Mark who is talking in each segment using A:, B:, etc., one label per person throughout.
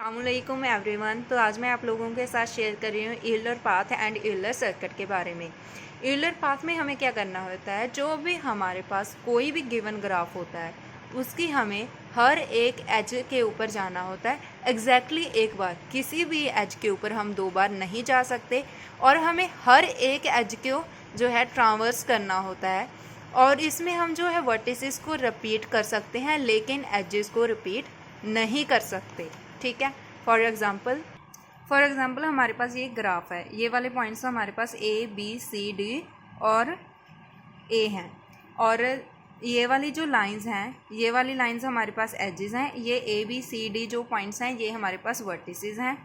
A: अस्सलामुअलैकुम एवरीवन। तो आज मैं आप लोगों के साथ शेयर कर रही हूँ Euler path and Euler circuit के बारे में। यूलर पाथ में हमें क्या करना होता है, जो भी हमारे पास कोई भी गिवन ग्राफ होता है उसकी हमें हर एक एज के ऊपर जाना होता है। एग्जैक्टली एक बार, किसी भी एज के ऊपर हम दो बार नहीं जा सकते और हमें हर एक एज को जो है ट्रांवर्स करना होता है। और इसमें हम जो है वर्टिसेस को रिपीट कर सकते हैं लेकिन एजेस को रिपीट नहीं कर सकते। ठीक है। फॉर एग्ज़ाम्पल हमारे पास ये ग्राफ है, ये वाले पॉइंट्स हमारे पास ए बी सी डी और ए हैं, और ये वाली जो लाइंस हैं, ये वाली लाइंस हमारे पास एजेस हैं। ये ए बी सी डी जो पॉइंट्स हैं ये हमारे पास वर्टिसेस हैं।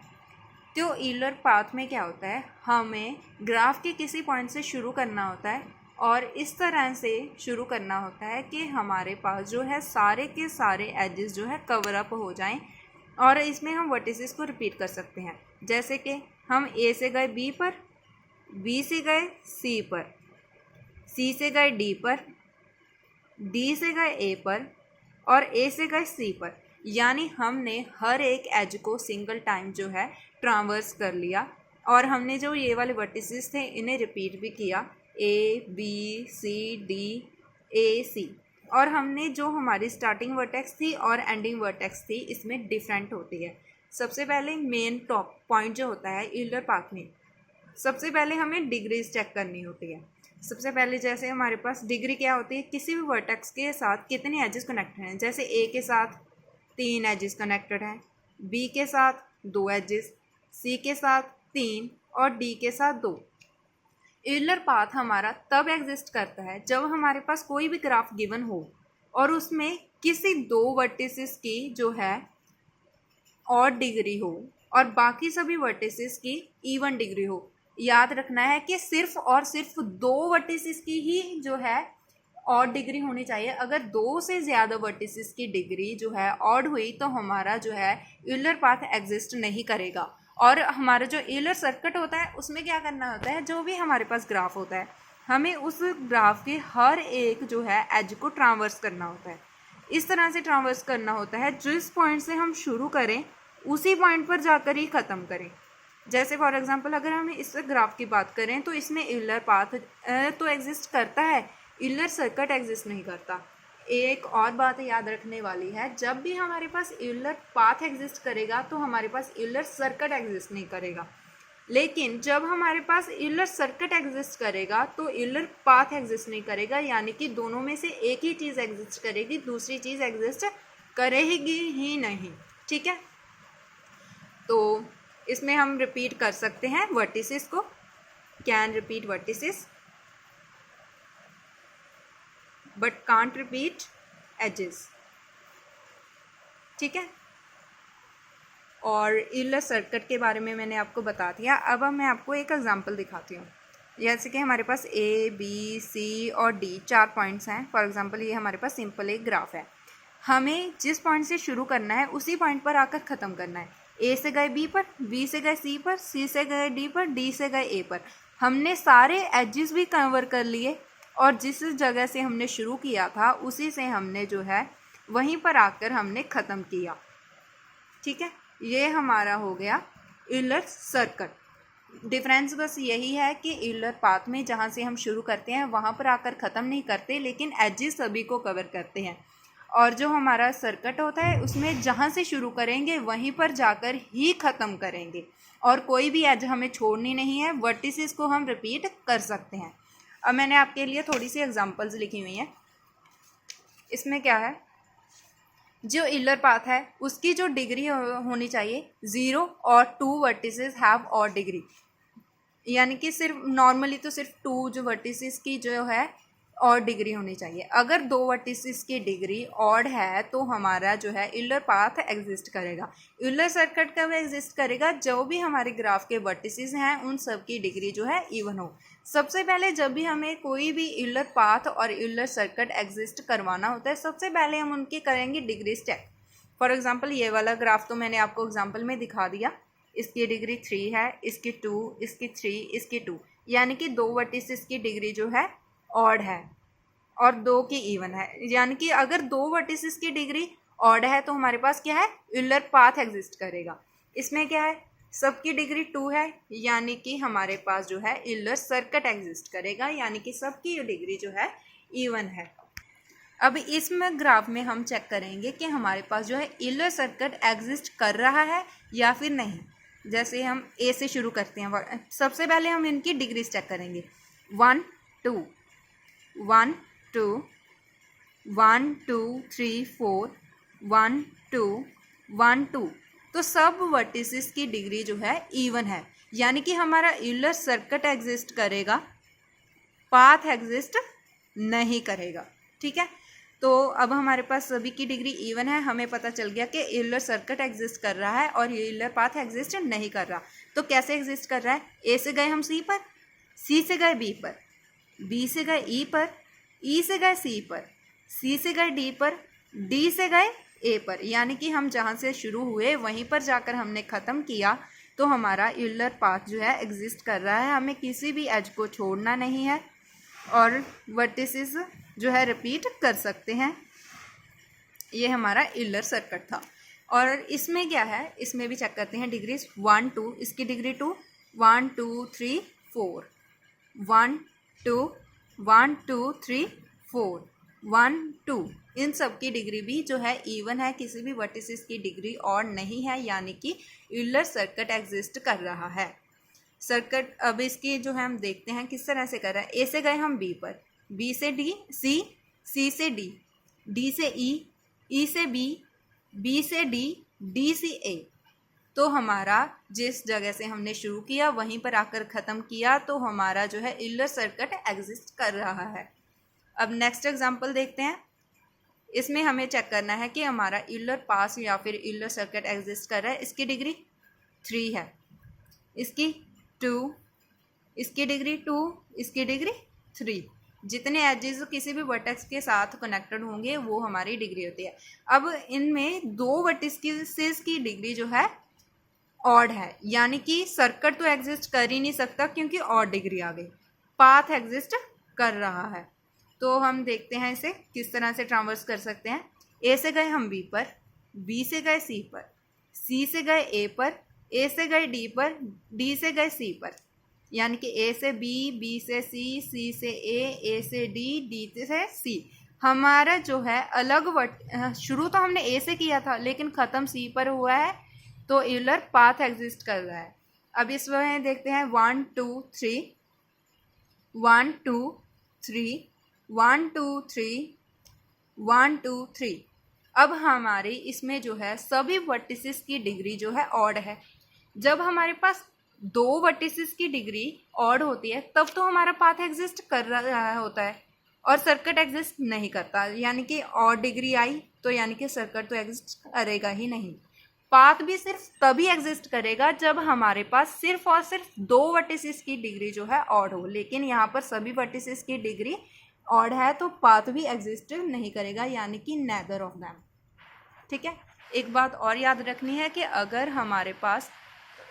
A: तो यूलर पाथ में क्या होता है, हमें ग्राफ के किसी पॉइंट से शुरू करना होता है और इस तरह से शुरू करना होता है कि हमारे पास जो है सारे के सारे एजेस जो है कवर अप हो जाएं, और इसमें हम वर्टिसेस को रिपीट कर सकते हैं। जैसे कि हम ए से गए बी पर, बी से गए सी पर, सी से गए डी पर, डी से गए ए पर और ए से गए सी पर। यानी हमने हर एक एज को सिंगल टाइम जो है ट्रांवर्स कर लिया और हमने जो ये वाले वर्टिसेस थे इन्हें रिपीट भी किया, A B C D A सी। और हमने जो हमारी स्टार्टिंग वर्टेक्स थी और एंडिंग वर्टेक्स थी इसमें डिफरेंट होती है। सबसे पहले मेन टॉप पॉइंट जो होता है यूलर पाथ में, सबसे पहले हमें डिग्रीज चेक करनी होती है। सबसे पहले जैसे हमारे पास डिग्री क्या होती है, किसी भी वर्टेक्स के साथ कितने एजेस कनेक्टेड हैं। जैसे ए के साथ 3 एजेस कनेक्टेड हैं, बी के साथ 2 एजेस, सी के साथ 3 और डी के साथ 2। यूलर पाथ हमारा तब एग्जिस्ट करता है जब हमारे पास कोई भी ग्राफ गिवन हो और उसमें किसी 2 वर्टिसेस की जो है ऑड डिग्री हो और बाकी सभी वर्टिसेस की इवन डिग्री हो। याद रखना है कि सिर्फ और सिर्फ 2 वर्टिसेस की ही जो है ऑड डिग्री होनी चाहिए। अगर 2 से ज़्यादा वर्टिसेस की डिग्री जो है ऑड हुई तो हमारा जो है यूलर पाथ एग्जिस्ट नहीं करेगा। और हमारा जो यूलर सर्किट होता है उसमें क्या करना होता है, जो भी हमारे पास ग्राफ होता है हमें उस ग्राफ के हर एक जो है एज को ट्रांवर्स करना होता है। इस तरह से ट्रांवर्स करना होता है जिस पॉइंट से हम शुरू करें उसी पॉइंट पर जाकर ही ख़त्म करें। जैसे फॉर एग्जांपल अगर हम इस ग्राफ की बात करें तो इसमें यूलर पाथ तो एग्जिस्ट करता है, यूलर सर्किट एग्जिस्ट नहीं करता। एक और बात याद रखने वाली है, जब भी हमारे पास यूलर पाथ एग्जिस्ट करेगा तो हमारे पास यूलर सर्किट एग्जिस्ट नहीं करेगा। लेकिन जब हमारे पास यूलर सर्किट एग्जिस्ट करेगा तो यूलर पाथ एग्जिस्ट नहीं करेगा। यानी कि दोनों में से एक ही चीज़ एग्जिस्ट करेगी, दूसरी चीज़ एग्जिस्ट करेगी ही नहीं। ठीक है। तो इसमें हम रिपीट कर सकते हैं वर्टिसेस को, can repeat vertices but can't repeat edges. ठीक है। और यूलर सर्किट के बारे में मैंने आपको बता दिया। अब मैं आपको एक एग्जांपल दिखाती हूँ। जैसे कि हमारे पास ए बी सी और डी 4 पॉइंट्स हैं। फॉर एग्जांपल ये हमारे पास सिंपल एक ग्राफ है। हमें जिस पॉइंट से शुरू करना है उसी पॉइंट पर आकर ख़त्म करना है। ए से गए बी पर, बी से गए सी पर, सी से गए डी पर, डी से गए ए पर। हमने सारे एजेस भी कवर कर लिए और जिस जगह से हमने शुरू किया था उसी से हमने जो है वहीं पर आकर हमने ख़त्म किया। ठीक है। ये हमारा हो गया यूलर सर्किट। डिफरेंस बस यही है कि यूलर पाथ में जहाँ से हम शुरू करते हैं वहाँ पर आकर ख़त्म नहीं करते लेकिन एजेस सभी को कवर करते हैं। और जो हमारा सर्किट होता है उसमें जहाँ से शुरू करेंगे वहीं पर जाकर ही ख़त्म करेंगे और कोई भी एज हमें छोड़नी नहीं है। वर्टिसेस को हम रिपीट कर सकते हैं। अब मैंने आपके लिए थोड़ी सी एग्जांपल्स लिखी हुई हैं। इसमें क्या है, जो यूलर पाथ है उसकी जो डिग्री होनी चाहिए 0 और 2 वर्टिसेस हैव ऑड डिग्री। यानी कि सिर्फ नॉर्मली तो सिर्फ 2 जो वर्टिसेस की जो है ऑड डिग्री होनी चाहिए। अगर 2 वर्टिसेस की डिग्री ऑड है तो हमारा जो है यूलर पाथ एग्जिस्ट करेगा। यूलर सर्किट कब एग्जिस्ट करेगा, जो भी हमारे ग्राफ के वर्टिसेस हैं उन सब की डिग्री जो है इवन हो। सबसे पहले जब भी हमें कोई भी यूलर पाथ और यूलर सर्किट एग्जिस्ट करवाना होता है सबसे पहले हम उनकी करेंगे डिग्री चेक। फॉर एग्जांपल ये वाला ग्राफ तो मैंने आपको एग्जांपल में दिखा दिया। इसकी डिग्री 3 है, इसकी 2, इसकी 3, इसकी 2। यानी कि 2 वर्टिसेस की डिग्री जो है ऑड है और 2 की इवन है। यानी कि अगर 2 वर्टिसेस की डिग्री ऑड है तो हमारे पास क्या है, यूलर पाथ एग्जिस्ट करेगा। इसमें क्या है, सबकी डिग्री 2 है, यानी कि हमारे पास जो है यूलर सर्किट एग्जिस्ट करेगा, यानी कि सबकी डिग्री जो है इवन है। अब इसमें ग्राफ में हम चेक करेंगे कि हमारे पास जो है यूलर सर्किट एग्जिस्ट कर रहा है या फिर नहीं। जैसे हम ए से शुरू करते हैं, सबसे पहले हम इनकी डिग्रीज चेक करेंगे। 1 2 1 2 1 2 3 4 1 2 1 2, तो सब वर्टिसेस की डिग्री जो है इवन है, यानी कि हमारा यूलर सर्किट एग्जिस्ट करेगा, पाथ एग्जिस्ट नहीं करेगा। ठीक है, तो अब हमारे पास सभी की डिग्री इवन है, हमें पता चल गया कि यूलर सर्किट एग्जिस्ट कर रहा है और यूलर पाथ एग्जिस्ट नहीं कर रहा। तो कैसे एग्जिस्ट कर रहा है, ए से गए हम सी पर, सी से गए बी पर, बी से गए ई पर, ई से गए सी पर, सी से गए डी पर, डी से गए ए पर, यानी कि हम जहाँ से शुरू हुए वहीं पर जाकर हमने ख़त्म किया। तो हमारा यूलर पाथ जो है एग्जिस्ट कर रहा है, हमें किसी भी एज को छोड़ना नहीं है और वर्टिसेस जो है रिपीट कर सकते हैं। ये हमारा यूलर सर्किट था। और इसमें क्या है, इसमें भी चेक करते हैं डिग्रीज। 1 2, इसकी डिग्री 2, 1 2 3 4, 1 2 1 2 3 4 1 2, इन सब की डिग्री भी जो है इवन है, किसी भी वर्टिसेस की डिग्री और नहीं है, यानी कि यूलर सर्किट एग्जिस्ट कर रहा है। सर्किट अब इसकी जो है हम देखते हैं किस तरह से कर रहा है। ए से गए हम बी पर, बी से डी, सी, सी से डी, डी से ई, ई से बी, बी से डी, डी से ए। तो हमारा जिस जगह से हमने शुरू किया वहीं पर आकर ख़त्म किया, तो हमारा जो है यूलर सर्किट एग्जिस्ट कर रहा है। अब नेक्स्ट एग्जांपल देखते हैं। इसमें हमें चेक करना है कि हमारा यूलर पास या फिर यूलर सर्किट एग्जिस्ट कर रहा है। इसकी डिग्री 3 है, इसकी 2, इसकी डिग्री 2, इसकी डिग्री 3। जितने एजेस किसी भी वर्टेक्स के साथ कनेक्टेड होंगे वो हमारी डिग्री होती है। अब इनमें दो वर्टिसेस की डिग्री जो है ऑड है, यानी कि सर्किट तो एग्जिस्ट कर ही नहीं सकता क्योंकि ऑड डिग्री आ गई, पाथ एग्जिस्ट कर रहा है। तो हम देखते हैं इसे किस तरह से ट्रांवर्स कर सकते हैं। ए से गए हम बी पर, बी से गए सी पर, सी से गए ए पर, ए से गए डी पर, डी से गए सी पर, यानी कि ए से बी, बी से सी, सी से ए से डी, डी से सी। हमारा जो है अलग शुरू तो हमने ए से किया था लेकिन ख़त्म सी पर हुआ है, तो यूलर पाथ एग्जिस्ट कर रहा है। अब इस में देखते हैं 1 2 3 1 2 3 1 2 3 1 2 3। अब हमारी इसमें जो है सभी वर्टिसेस की डिग्री जो है ऑड है। जब हमारे पास दो वर्टिसेस की डिग्री ऑड होती है तब तो हमारा पाथ एग्जिस्ट कर रहा होता है और सर्किट एग्जिस्ट नहीं करता, यानी कि ऑड डिग्री आई तो यानी कि सर्किट तो एग्जिस्ट करेगा ही नहीं। पाथ भी सिर्फ तभी एग्जिस्ट करेगा जब हमारे पास सिर्फ और सिर्फ दो वर्टिसेस की डिग्री जो है ऑड हो, लेकिन यहाँ पर सभी वर्टिसेस की डिग्री ऑड है तो पाथ भी एग्जिस्ट नहीं करेगा, यानी कि नेदर ऑफ देम। ठीक है, एक बात और याद रखनी है कि अगर हमारे पास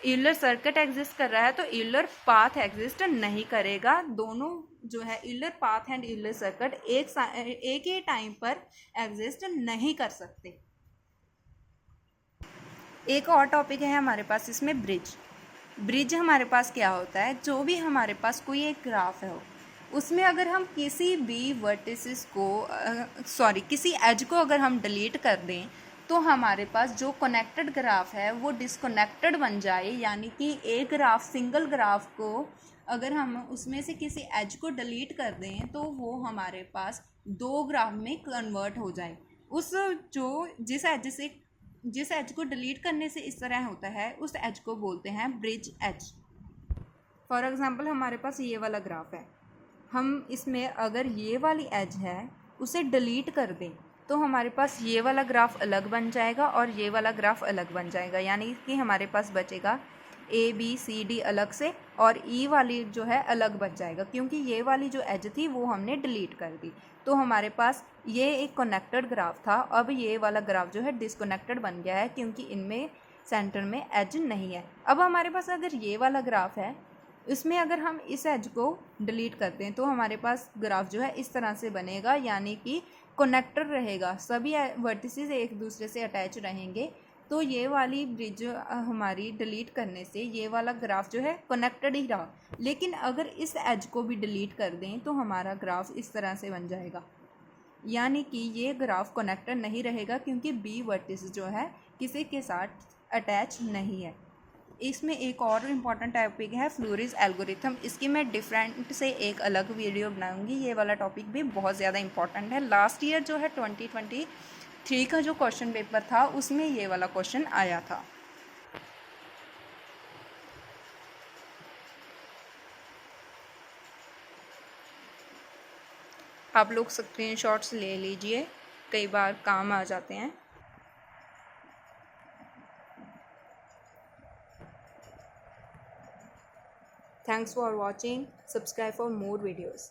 A: यूलर सर्किट एग्जिस्ट कर रहा है तो यूलर पाथ एग्जिस्ट नहीं करेगा। दोनों जो है Euler path and Euler circuit एक ही टाइम पर एग्जिस्ट नहीं कर सकते। एक और टॉपिक है हमारे पास इसमें ब्रिज। ब्रिज हमारे पास क्या होता है, जो भी हमारे पास कोई एक ग्राफ है उसमें अगर हम किसी भी वर्टिसेस को किसी एज को अगर हम डिलीट कर दें तो हमारे पास जो कनेक्टेड ग्राफ है वो डिसकनेक्टेड बन जाए, यानी कि एक ग्राफ सिंगल ग्राफ को अगर हम उसमें से किसी एज को डिलीट कर दें तो वो हमारे पास दो ग्राफ में कन्वर्ट हो जाए। उस जो जिस एज को डिलीट करने से इस तरह होता है उस एज को बोलते हैं ब्रिज एज। फॉर एग्जांपल हमारे पास ये वाला ग्राफ है, हम इसमें अगर ये वाली एज है उसे डिलीट कर दें तो हमारे पास ये वाला ग्राफ अलग बन जाएगा और ये वाला ग्राफ अलग बन जाएगा, यानी कि हमारे पास बचेगा ए बी सी डी अलग से और ई वाली जो है अलग बच जाएगा, क्योंकि ये वाली जो एज थी वो हमने डिलीट कर दी। तो हमारे पास ये एक कनेक्टेड ग्राफ था, अब ये वाला ग्राफ जो है डिसकनेक्टेड बन गया है क्योंकि इनमें सेंटर में एज नहीं है। अब हमारे पास अगर ये वाला ग्राफ है इसमें अगर हम इस एज को डिलीट करते हैं तो हमारे पास ग्राफ जो है इस तरह से बनेगा, यानी कि कनेक्टेड रहेगा, सभी वर्टिसेस एक दूसरे से अटैच रहेंगे तो ये वाली ब्रिज हमारी डिलीट करने से ये वाला ग्राफ जो है कनेक्टेड ही रहा। लेकिन अगर इस एज को भी डिलीट कर दें तो हमारा ग्राफ इस तरह से बन जाएगा, यानी कि ये ग्राफ कनेक्टेड नहीं रहेगा क्योंकि बी वर्टिस जो है किसी के साथ अटैच नहीं है। इसमें एक और इम्पॉर्टेंट टॉपिक है फ्लोरिज एल्गोरिथम। इसकी मैं डिफरेंट से एक अलग वीडियो बनाऊंगी। ये वाला टॉपिक भी बहुत ज़्यादा इम्पॉर्टेंट है। लास्ट ईयर जो है 2023 का जो क्वेश्चन पेपर था उसमें ये वाला क्वेश्चन आया था। आप लोग स्क्रीनशॉट्स ले लीजिए, कई बार काम आ जाते हैं। Thanks for watching. Subscribe for more videos.